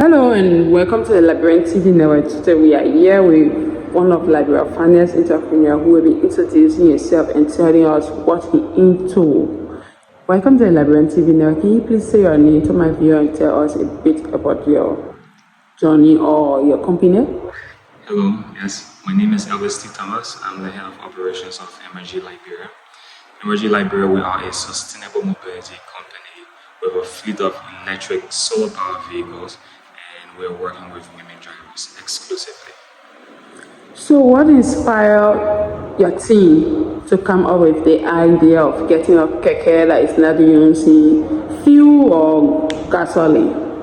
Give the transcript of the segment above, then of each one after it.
Hello and welcome to the Liberian TV network. Today we are here with one of Liberia's finest entrepreneurs who will be introducing himself and telling us what he into. Welcome to the Liberian TV network. Can you please say your name to my viewer and tell us a bit about your journey or your company? Hello, yes, my name is Elvis T. Thomas. I'm the head of operations of Emergi Liberia. Emergi Liberia, we are a sustainable mobility company with a fleet of electric solar powered vehicles, and we're working with women drivers exclusively. So what inspired your team to come up with the idea of getting a keke that is not using fuel or gasoline?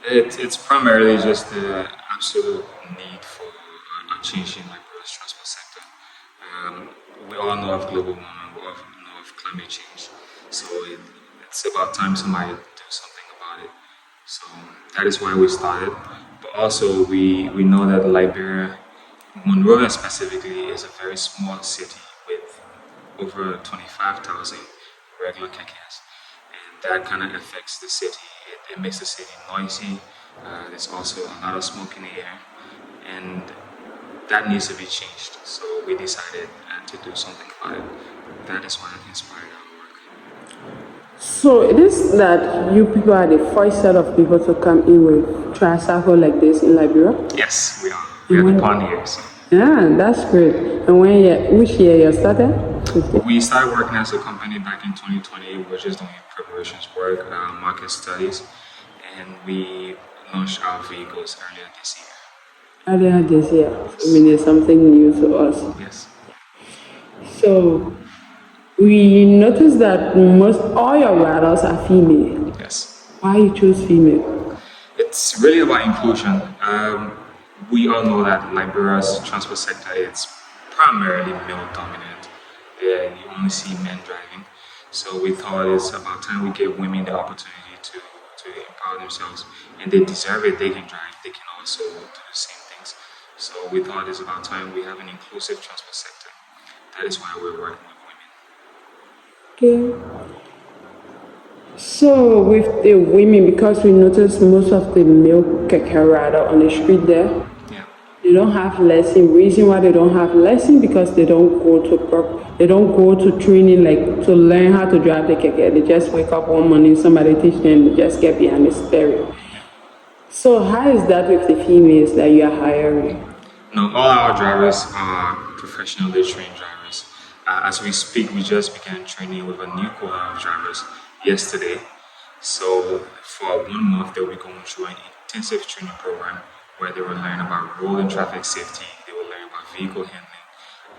It's primarily just the absolute need for a change in Liberia's transport sector. We all know of global warming, we all know of climate change, so it's about time somebody do something about it. So that is why we started. But also we know that Liberia, Monrovia specifically, is a very small city with over 25,000 regular kekes, and that kind of affects the city. It makes the city noisy. There's also a lot of smoke in the air, and that needs to be changed. So we decided to do something about it. That is what inspired our work. So it is that you people are the first set of people to come in with tricycle like this in Liberia? Yes, we are. We are the pioneers. Yeah, that's great. And which year you started? We started working as a company back in 2020. We were just doing preparations work, market studies, and we launched our vehicles earlier this year. Earlier this year. I mean, it's something new to us. Yes. So we noticed that most all your riders are female. Yes. Why you choose female? It's really about inclusion. We all know that Liberia's transport sector is primarily male dominant. You only see men driving. So we thought it's about time we give women the opportunity to empower themselves, and they deserve it. They can drive. They can also do the same things. So we thought it's about time we have an inclusive transport sector. That is why we're working with women. Okay. So with the women, because we noticed most of the male keke rider on the street there, they don't have lesson. Reason why they don't have lesson because they don't go to training, like to learn how to drive the keke. They just wake up one morning, somebody teach them, they just get behind the steering. So how is that with the females that you are hiring? No, all our drivers are professionally trained drivers. As we speak, we just began training with a new cohort of drivers yesterday. So for 1 month, they'll be going through an intensive training program where they will learn about road and traffic safety, they will learn about vehicle handling,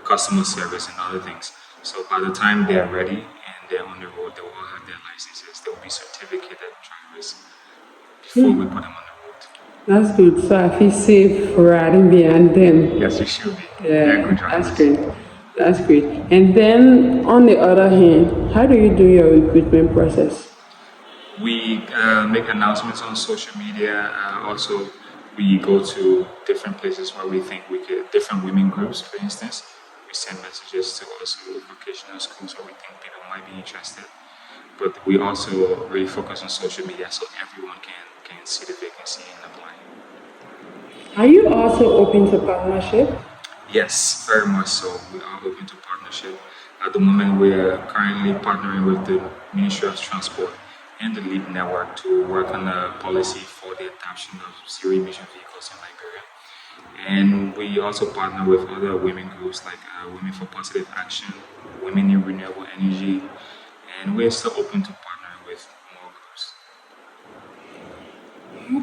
customer service, and other things. So by the time they are ready and they're on the road, they will all have their licenses. They will be certificated drivers before we put them on the road. That's good. So I feel safe riding behind them. Yes, you should be. Yeah, They're good drivers. that's great. That's great. And then on the other hand, how do you do your recruitment process? We make announcements on social media. Also, we go to different places where we think we could, different women groups, for instance. We send messages to also vocational schools where we think people might be interested. But we also really focus on social media so everyone can see the vacancy and apply. Are you also open to partnership? Yes, very much so. We are open to partnership. At the moment, we are currently partnering with the Ministry of Transport and the LEAP network to work on a policy for the adoption of zero-emission vehicles in Liberia. And we also partner with other women groups like Women for Positive Action, Women in Renewable Energy, and we're still open to partnering with more groups.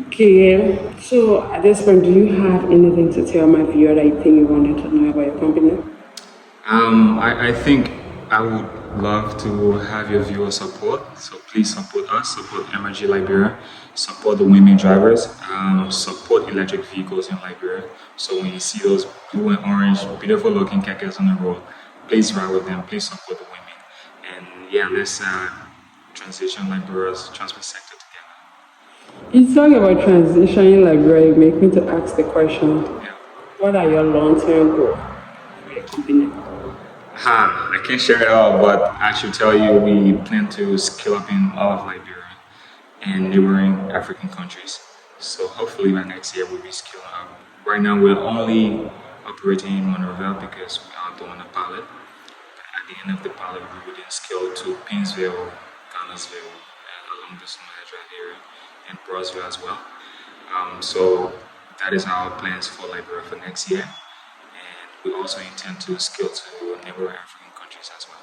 Okay, so at this point, do you have anything to tell my viewer that you think you wanted to know about your company? I think I would love to have your viewer support. So please support us, support Emergi Liberia, support the women drivers, support electric vehicles in Liberia. So when you see those blue and orange, beautiful looking kekes on the road, please ride with them, please support the women. And yeah, let's transition Liberia's transport sector together. You talk about transitioning Liberia, you make me to ask the question, what are your long-term goals for your company? I can't share it all, but I should tell you we plan to scale up in all of Liberia and neighboring African countries. So hopefully by next year we'll be scaling up. Right now we're only operating in Monrovia because we are doing a pilot. But at the end of the pilot, we will then scale to Pinsville, Gunnersville, along the Somalia Drive area, and Brosville as well. So that is our plans for Liberia for next year. And we also intend to scale to neighboring African countries as well.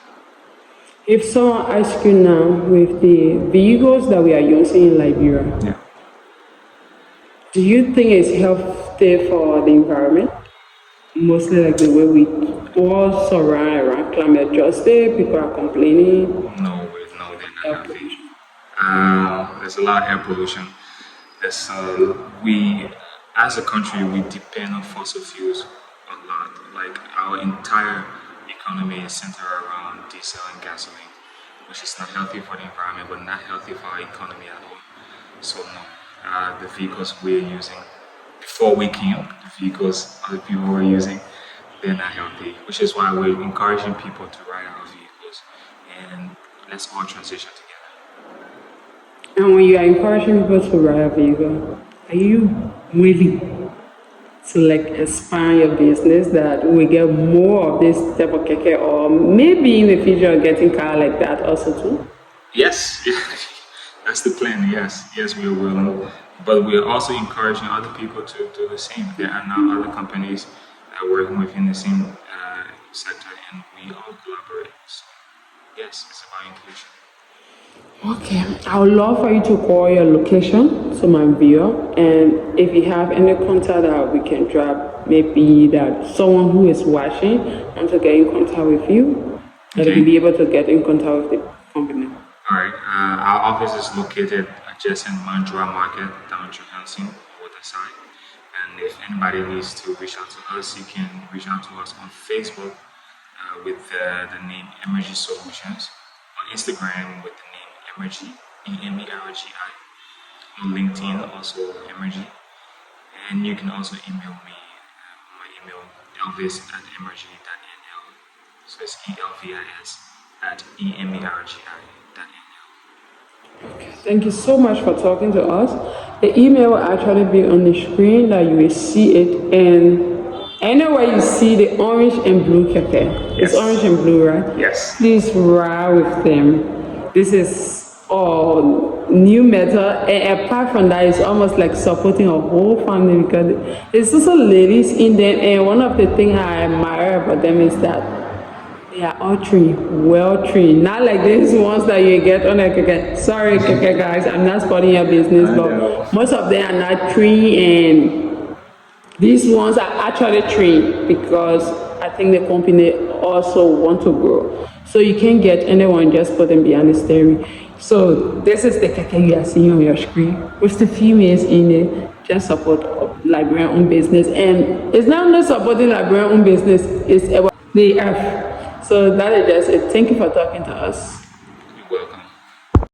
If someone asks you now with the vehicles that we are using in Liberia, Yeah. do you think it's healthy for the environment? Mostly like the way we all surround around climate justice, people are complaining. No, they're not healthy. There's a lot of air pollution. We, as a country, we depend on fossil fuels a lot. Like our entire economy is centered around diesel and gasoline, which is not healthy for the environment, but not healthy for our economy at all. So no, the vehicles we're using before we came, the vehicles other people were using, they're not healthy. Which is why we're encouraging people to ride our vehicles, and let's all transition together. And when you are encouraging people to ride a vehicle, are you willing to like expand your business that we get more of this type of keke, or maybe in the future getting car like that also too? Yes, that's the plan. Yes, we are willing, but we are also encouraging other people to do the same. There are now other companies that are working within the same sector, and we all collaborate. So, yes, it's about inclusion. Okay, I would love for you to call your location to my viewer, and if you have any contact that we can drop, maybe that someone who is watching wants to get in contact with you, that Okay. will be able to get in contact with the company. All right. Our office is located adjacent Monrovia Market down Johansson, Waterside. And if anybody needs to reach out to us, you can reach out to us on Facebook with the name Emergi Solutions, on Instagram with the name Emergi, Emergi. On LinkedIn also Emergi. And you can also email me, my email elvis@emergi.nl. So it's ELVIS at EMERGI.nl. Thank you so much for talking to us. The email will actually be on the screen that you will see it, and anywhere you see the orange and blue keke, it's Yes. orange and blue, right? Yes. Please ride with them. This is all new method, and apart from that, it's almost like supporting a whole family because it's also ladies in them, and one of the things I admire about them is that they are all trained, well trained. Not like these ones that you get on a keke. Sorry, keke guys, I'm not supporting your business, but most of them are not trained, and these ones are actually trained because I think the company also want to grow. So you can't get anyone just put them behind the steering. So this is the keke you are seeing on your screen with the females in it. Just support Liberian owned business, and it's not only supporting Liberian owned business, it's about the earth. So that is just it. Thank you for talking to us. You're welcome.